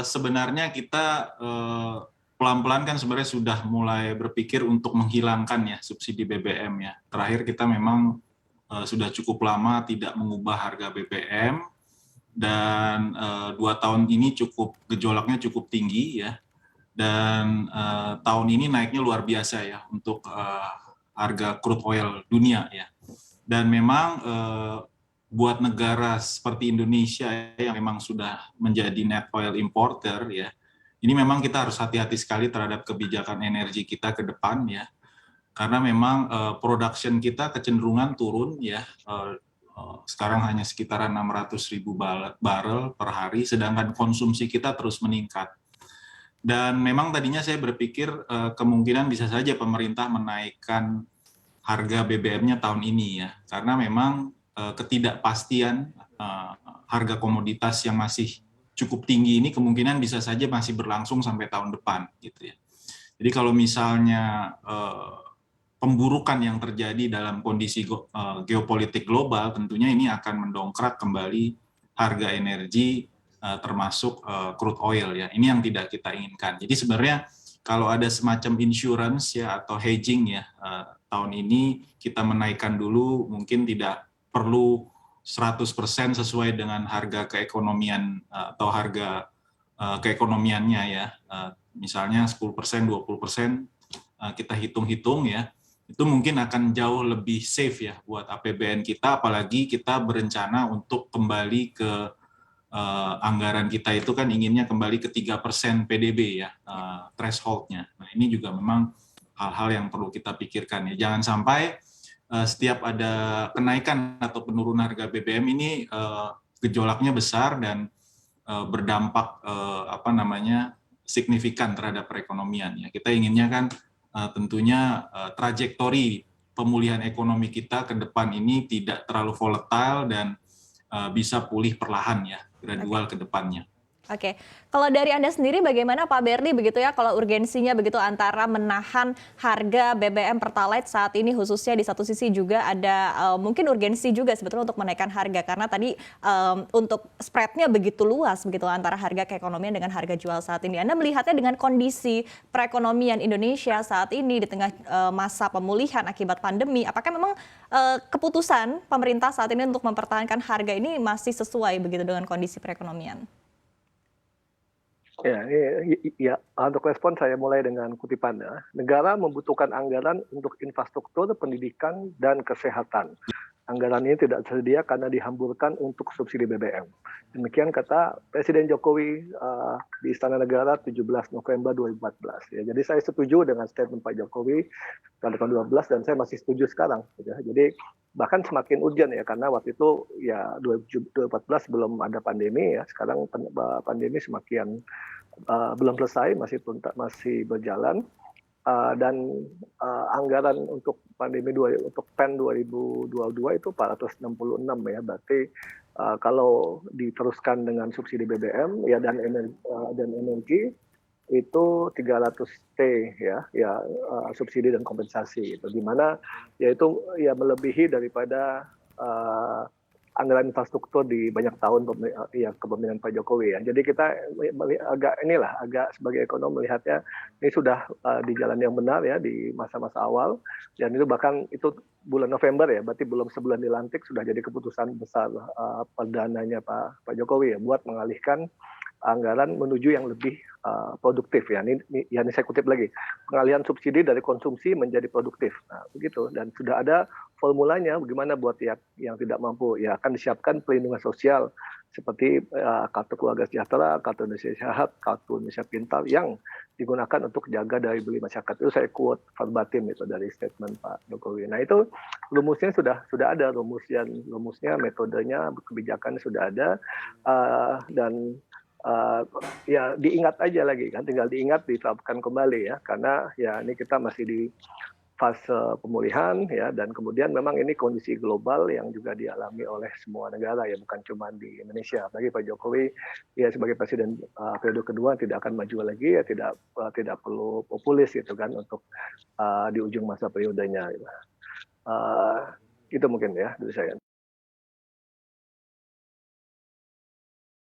Sebenarnya kita pelan-pelan kan sebenarnya sudah mulai berpikir untuk menghilangkan ya subsidi BBM ya. Terakhir kita memang sudah cukup lama tidak mengubah harga BBM dan 2 tahun ini gejolaknya cukup tinggi ya. Dan tahun ini naiknya luar biasa ya untuk harga crude oil dunia ya. Dan memang buat negara seperti Indonesia yang memang sudah menjadi net oil importer ya, ini memang kita harus hati-hati sekali terhadap kebijakan energi kita ke depan ya, karena memang production kita kecenderungan turun ya, sekarang hanya sekitaran 600.000 barel per hari, sedangkan konsumsi kita terus meningkat. Dan memang tadinya saya berpikir kemungkinan bisa saja pemerintah menaikkan harga BBM-nya tahun ini ya, karena memang ketidakpastian harga komoditas yang masih cukup tinggi ini kemungkinan bisa saja masih berlangsung sampai tahun depan gitu ya. Jadi kalau misalnya pemburukan yang terjadi dalam kondisi geopolitik global, tentunya ini akan mendongkrak kembali harga energi termasuk crude oil ya. Ini yang tidak kita inginkan. Jadi sebenarnya kalau ada semacam insurance ya atau hedging ya, tahun ini kita menaikkan dulu, mungkin tidak perlu 100% sesuai dengan harga keekonomian atau harga keekonomiannya ya. Misalnya 10%, 20% kita hitung-hitung ya, itu mungkin akan jauh lebih safe ya buat APBN kita, apalagi kita berencana untuk kembali ke anggaran kita itu kan inginnya kembali ke 3% PDB ya, threshold-nya. Nah ini juga memang hal-hal yang perlu kita pikirkan ya. Jangan sampai setiap ada kenaikan atau penurunan harga BBM ini gejolaknya besar dan berdampak signifikan terhadap perekonomian ya. Kita inginnya kan tentunya trajektori pemulihan ekonomi kita ke depan ini tidak terlalu volatile dan bisa pulih perlahan ya, gradual ke depannya. Oke, kalau dari Anda sendiri bagaimana Pak Berli begitu ya, kalau urgensinya begitu antara menahan harga BBM Pertalite saat ini, khususnya di satu sisi juga ada mungkin urgensi juga sebetulnya untuk menaikkan harga, karena tadi untuk spreadnya begitu luas begitu antara harga keekonomian dengan harga jual saat ini. Anda melihatnya dengan kondisi perekonomian Indonesia saat ini di tengah masa pemulihan akibat pandemi, apakah memang keputusan pemerintah saat ini untuk mempertahankan harga ini masih sesuai begitu dengan kondisi perekonomian? Ya, untuk respon saya mulai dengan kutipan ya. Negara membutuhkan anggaran untuk infrastruktur, pendidikan, dan kesehatan. Anggaran ini tidak tersedia karena dihamburkan untuk subsidi BBM. Demikian kata Presiden Jokowi di Istana Negara 17 November 2014. Ya, jadi saya setuju dengan statement Pak Jokowi tahun 2012 dan saya masih setuju sekarang. Ya. Jadi bahkan semakin urgent ya, karena waktu itu ya 2014 belum ada pandemi ya. Sekarang pandemi semakin belum selesai, masih berjalan. Dan anggaran untuk pandemi untuk PEN 2022 itu 466 ya, berarti kalau diteruskan dengan subsidi BBM ya dan energi itu 300T ya subsidi dan kompensasi itu, di mana yaitu ya melebihi daripada anggaran infrastruktur di banyak tahun kepemimpinan Pak Jokowi ya. Jadi kita agak sebagai ekonom melihatnya ini sudah di jalan yang benar ya di masa-masa awal, dan itu bahkan itu bulan November ya, berarti belum sebulan dilantik sudah jadi keputusan besar perdananya Pak Jokowi ya buat mengalihkan anggaran menuju yang lebih produktif ya. Ini saya kutip lagi, pengalihan subsidi dari konsumsi menjadi produktif. Nah, begitu, dan sudah ada formulanya bagaimana buat yang tidak mampu ya, akan disiapkan perlindungan sosial seperti kartu keluarga sejahtera, kartu Indonesia Sehat, kartu Indonesia Pintar yang digunakan untuk jaga daya beli masyarakat. Itu saya quote verbatim itu dari statement Pak Jokowi. Nah itu rumusnya sudah ada, rumusnya, metodenya, kebijakan sudah ada, dan ya diingat aja lagi kan, tinggal diingat, diterapkan kembali ya, karena ya ini kita masih di fase pemulihan ya, dan kemudian memang ini kondisi global yang juga dialami oleh semua negara ya, bukan cuma di Indonesia. Bagi Pak Jokowi ya sebagai presiden periode kedua tidak akan maju lagi ya, tidak perlu populis gitu kan untuk di ujung masa periodenya gitu. Itu mungkin ya dari saya.